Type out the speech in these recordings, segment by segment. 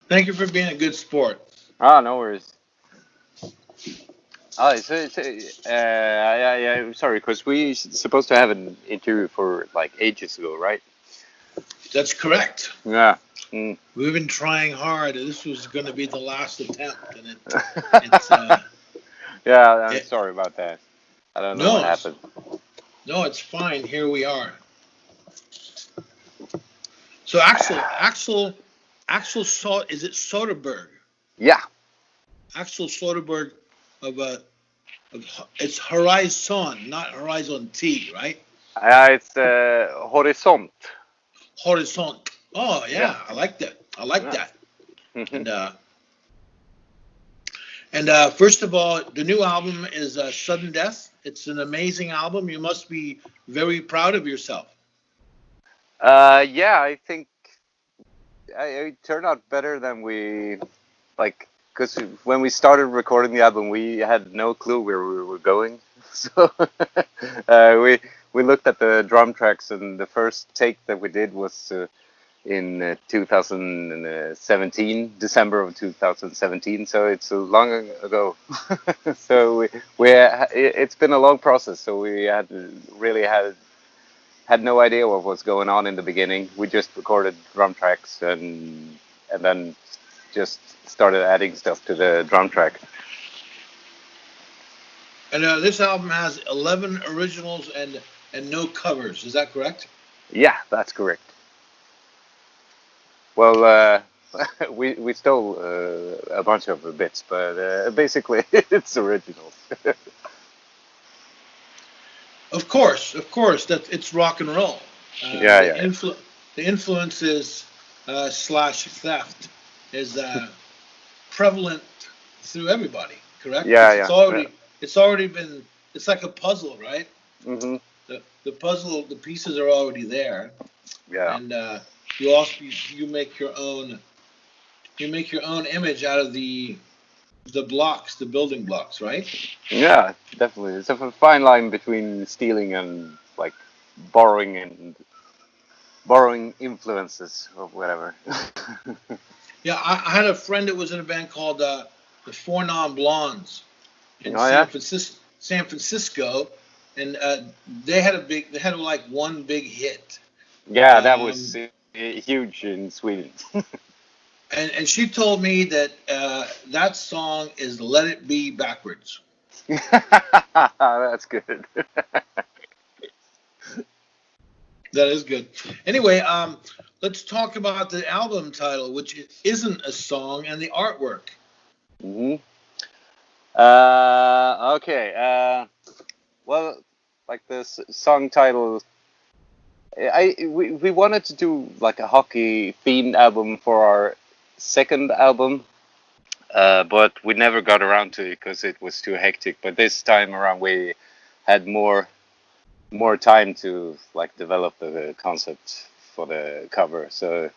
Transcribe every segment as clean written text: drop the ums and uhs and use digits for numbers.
Thank you for being a good sport. Ah, no worries. I'm sorry, because we supposed to have an interview for like ages ago, right? That's correct. Yeah. Mm. We've been trying hard. This was going to be the last attempt, and it's Yeah, I'm it, sorry about that. I don't know what no, happened. it's fine. Here we are. So Axel, is it Soderberg? Yeah, Axel Soderberg of it's Horizon, not Horizon T, right? it's Horisont. Horizont. Oh Yeah. yeah, I like that. I like Yeah. that. And first of all, the new album is Sudden Death. It's an amazing album. You must be very proud of yourself. Yeah, I think it turned out better than we like. Because when we started recording the album, we had no clue where we were going. So we looked at the drum tracks, and the first take that we did was in 2017, December of 2017. So it's long ago. So it's been a long process. So we had no idea what was going on in the beginning. We just recorded drum tracks and then just started adding stuff to the drum track. And this album has 11 originals and no covers. Is that correct? Yeah, that's correct. Well, we stole a bunch of bits, but basically it's originals. Of course, that it's rock and roll. Yeah, yeah, The influences slash theft is prevalent through everybody. Correct? yeah, It's already been. It's like a puzzle, right? hmm The puzzle, the pieces are already there, yeah, and you also you make your own. You make your own image out of the blocks, the building blocks, right? yeah. Definitely, it's a fine line between stealing and like borrowing and borrowing influences or whatever. Yeah, I had a friend that was in a band called the Four Non Blondes in Oh yeah, San Francisco, and they had like one big hit, yeah. That was um, huge in Sweden. and she told me that that song is "Let It Be" backwards. That's good. That is good. Anyway, let's talk about the album title, which isn't a song, and the artwork. hmm Okay. Well, like this song title, we wanted to do like a hockey themed album for our second album, but we never got around to it because it was too hectic. But this time around, we had more time to like develop the concept for the cover. So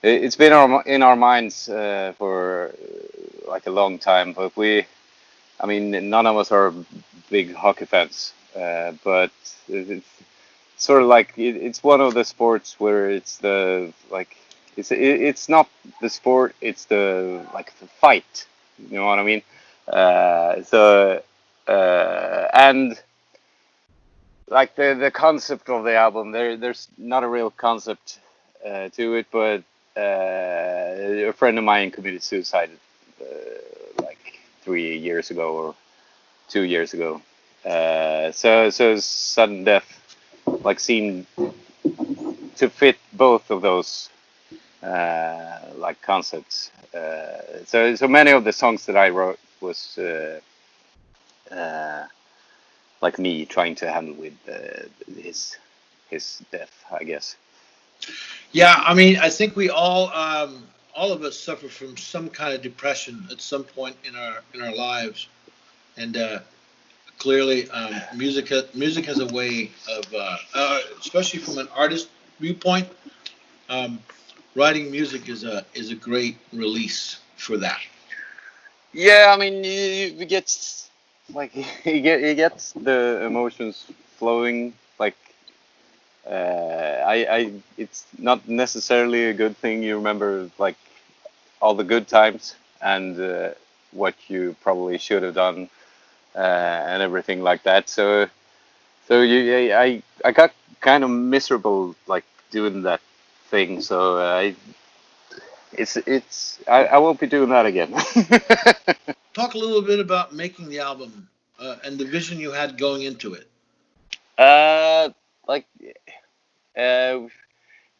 it's been in our minds for like a long time. But I mean, none of us are big hockey fans, but it's sort of like it's one of the sports where it's the like it's not the sport, it's the like the fight. You know what I mean? So and like the concept of the album, there's not a real concept to it, but a friend of mine committed suicide like 3 years ago or 2 years ago. So sudden death like seemed to fit both of those like concepts. So many of the songs that I wrote was uh, like me trying to handle with his death, I guess. Yeah, I mean, I think we all of us suffer from some kind of depression at some point in our lives, and clearly, music has a way of, especially from an artist viewpoint, um, writing music is a great release for that. Yeah, I mean, you get like you get the emotions flowing. Like I it's not necessarily a good thing. You remember like all the good times and what you probably should have done and everything like that. I got kind of miserable like doing that thing. So I won't be doing that again. Talk a little bit about making the album and the vision you had going into it. uh, like uh,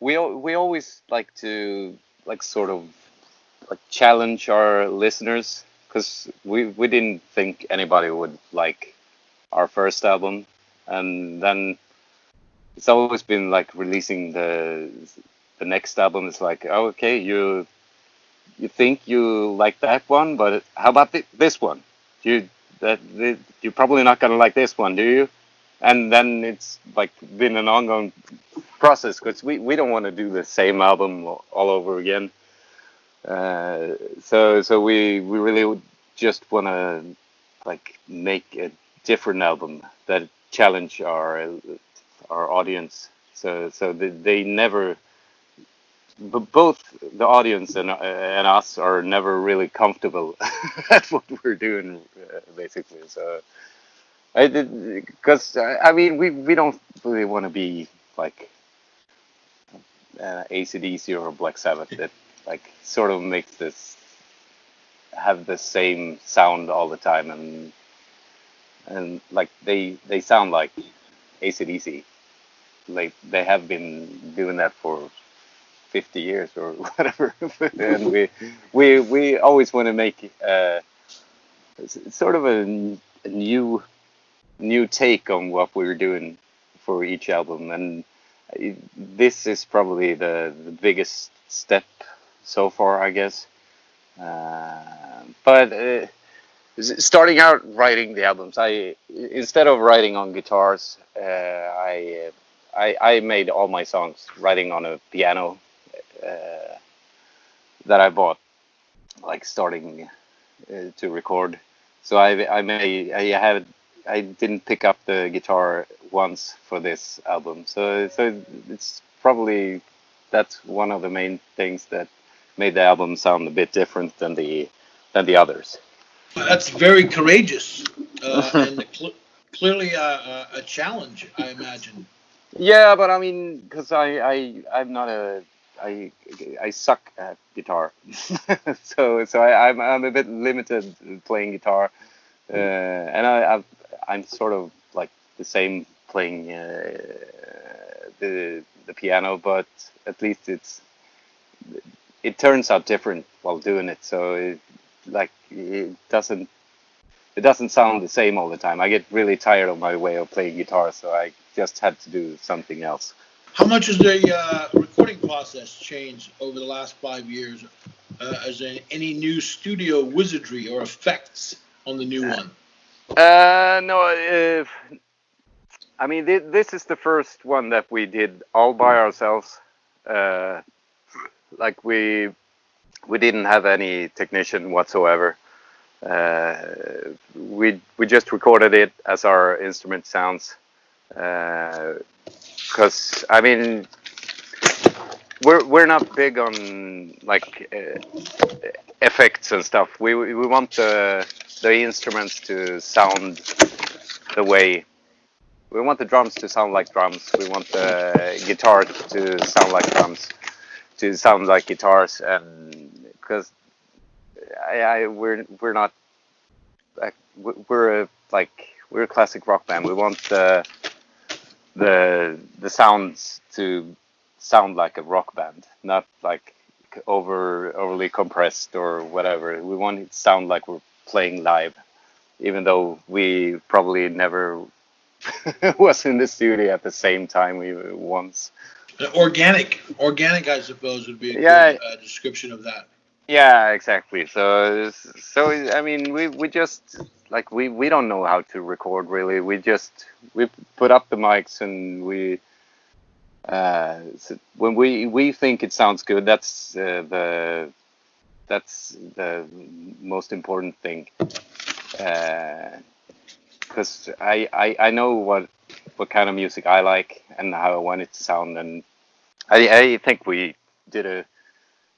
we always like to like sort of like challenge our listeners because we didn't think anybody would like our first album, and then it's always been like releasing the next album is like, oh, okay, you think you like that one, but how about this one? You you're probably not gonna like this one, do you? And then it's like been an ongoing process because we don't want to do the same album all over again. So we really just want to like make a different album that challenge our audience. So they never, both the audience and us are never really comfortable at what we're doing, basically. So I did because I mean we don't really want to be like AC/DC or Black Sabbath that like sort of makes this have the same sound all the time and like they sound like AC/DC. Like they have been doing that for 50 years or whatever, and we always want to make sort of a new take on what we're doing for each album, and this is probably the biggest step so far, I guess. But starting out writing the albums, I instead of writing on guitars, I made all my songs writing on a piano that I bought, like starting to record. So I didn't pick up the guitar once for this album. So it's probably that's one of the main things that made the album sound a bit different than the others. That's very courageous and clearly a challenge, I imagine. Yeah, but I mean, because I'm not a I I suck at guitar, I'm a bit limited playing guitar, and I'm sort of like the same playing the piano, but at least it turns out different while doing it. So it doesn't sound the same all the time. I get really tired of my way of playing guitar, so I just had to do something else. How much has the recording process changed over the last 5 years? As in any new studio wizardry or effects on the new one? No, I mean this is the first one that we did all by ourselves. Uh, like we didn't have any technician whatsoever. We just recorded it as our instrument sounds. Because I mean we're not big on like effects and stuff. We want the instruments to sound the way we want the drums to sound like drums. We want the guitar to sound like drums, to sound like guitars, and because we're not like we're a classic rock band. We want the sounds to sound like a rock band, not like overly compressed or whatever. We want it to sound like we're playing live, even though we probably never was in the studio at the same time we once. Organic, I suppose, would be a Yeah, good description of that. yeah, exactly. So I mean, we just like we don't know how to record really. We put up the mics and so when we think it sounds good, that's the most important thing. Because I know what kind of music I like and how I want it to sound, and I think we did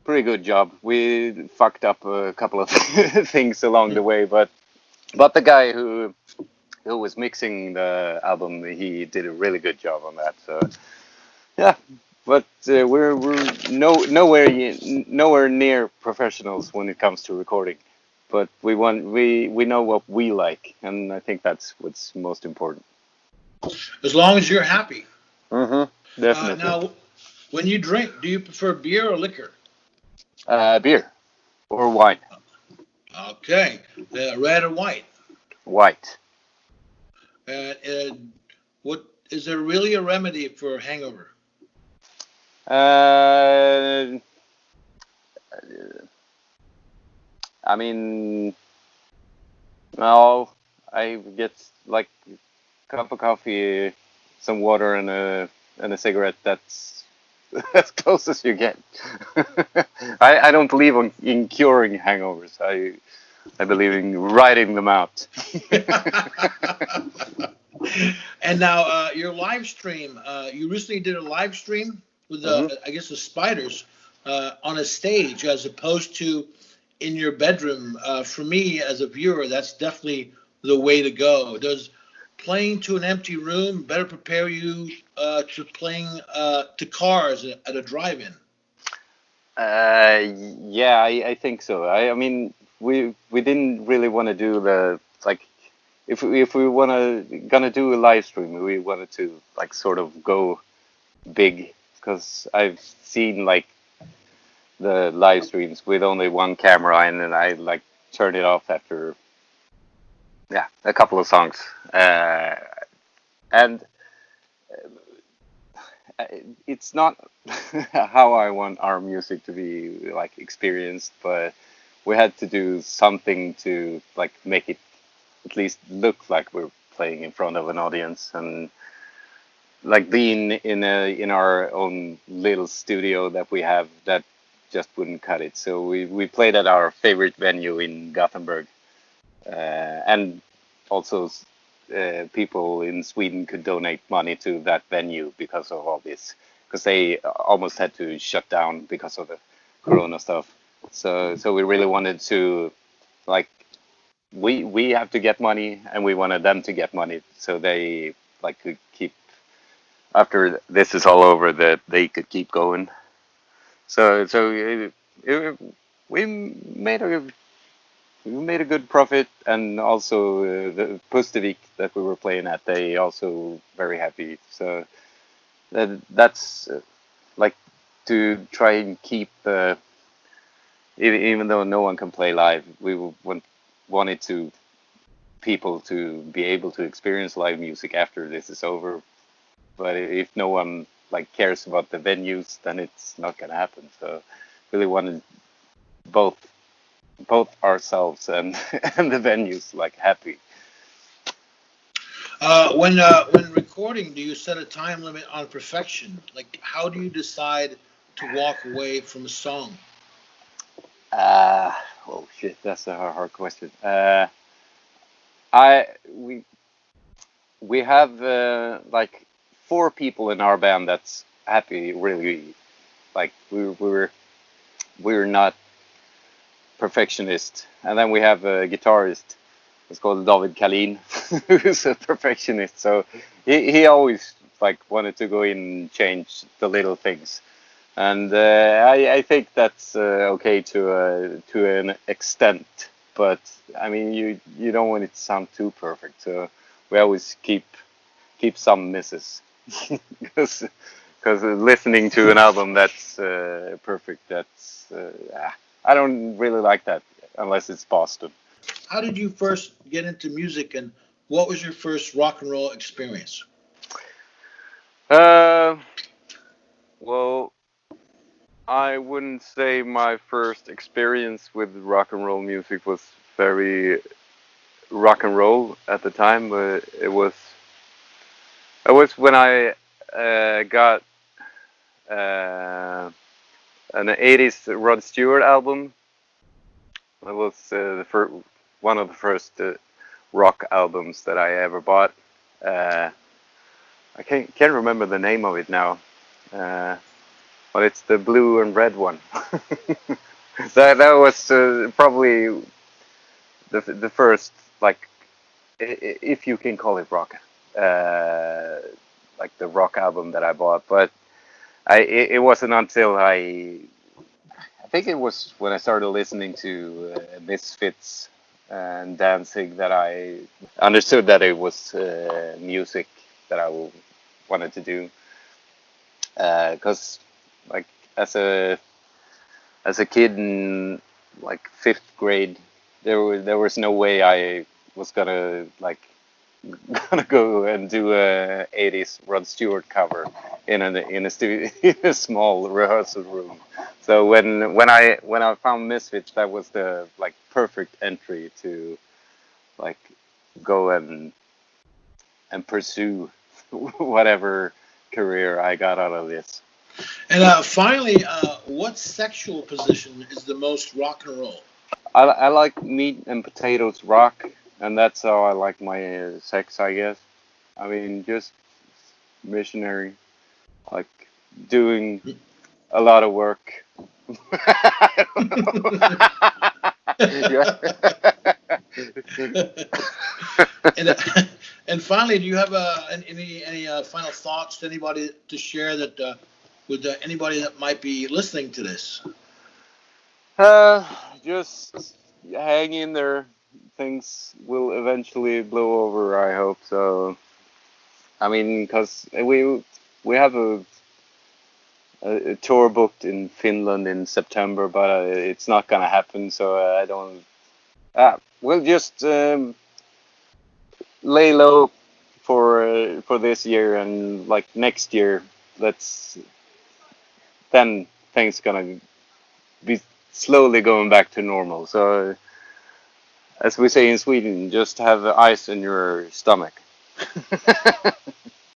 pretty good job. We fucked up a couple of things along the way, but the guy who was mixing the album, he did a really good job on that. So yeah, but we're nowhere near professionals when it comes to recording. But we know what we like, and I think that's what's most important. As long as you're happy. Definitely. Now, when you drink, do you prefer beer or liquor? Beer or wine. Okay, red or white? White. What is there really a remedy for hangover? Uh, I mean, well, I get like a cup of coffee, some water, and a cigarette. That's as close as you get. I don't believe in curing hangovers. I believe in riding them out. And now your live stream. You recently did a live stream with Hmm. I guess the Spiders on a stage as opposed to in your bedroom. For me as a viewer, that's definitely the way to go. Does playing to an empty room better prepare you to playing to cars at a drive-in? Yeah, I think so. I mean, we didn't really want to do the like if we gonna do a live stream, we wanted to like sort of go big because I've seen like the live streams with only one camera and then I like turn it off after a couple of songs. And it's not how I want our music to be like experienced, but we had to do something to like make it at least look like we're playing in front of an audience and like being in our own little studio that we have that just wouldn't cut it. So we played at our favorite venue in Gothenburg, and also people in Sweden could donate money to that venue because of all this, because they almost had to shut down because of the Corona stuff. So we really wanted to like we have to get money and we wanted them to get money so they like could keep after this is all over that they could keep going. So we made a good profit, and also the Pustervik that we were playing at, they also very happy. So that's like to try and keep even though no one can play live, we wanted to people to be able to experience live music after this is over. But if no one like cares about the venues, then it's not gonna happen. So really wanted both ourselves and and the venues like happy. When recording, do you set a time limit on perfection? Like, how do you decide to walk away from a song? Uh oh shit, that's a hard question. I we have like four people in our band that's happy. Really, like we're not perfectionist, and then we have a guitarist. It's called David Kalin, who's a perfectionist. So he always like wanted to go in and change the little things, and I think that's okay to an extent. But I mean, you don't want it to sound too perfect. So we always keep some misses because listening to an album that's perfect, I don't really like that unless it's Boston. How did you first get into music, and what was your first rock and roll experience? Uh, well, I wouldn't say my first experience with rock and roll music was very rock and roll at the time, but it was when I got uh, an '80s Rod Stewart album. It was one of the first rock albums that I ever bought. Uh, I can't remember the name of it now. Uh, but it's the blue and red one. That was probably the first, like, if you can call it rock, uh, like the rock album that I bought. But it wasn't until I think it was when I started listening to Misfits and Danzig that I understood that it was music that wanted to do. Because like as a kid in like fifth grade, there was no way I was gonna like gonna go and do a 80s Rod Stewart cover in a studio in a small rehearsal room. So when I found Misfits, that was the like perfect entry to like go and pursue whatever career I got out of this. And finally, what sexual position is the most rock and roll? I like meat and potatoes rock, and that's how I like my sex, I guess. I mean, just missionary, like doing a lot of work. I don't know. and and finally, do you have any final thoughts to anybody to share that with anybody that might be listening to this? uh, just hang in there. Things will eventually blow over, I hope. So, I mean, because we have a tour booked in Finland in September, but it's not gonna happen. So I don't. We'll just lay low for this year, and like next year, let's then things gonna be slowly going back to normal. So as we say in Sweden, just have ice in your stomach.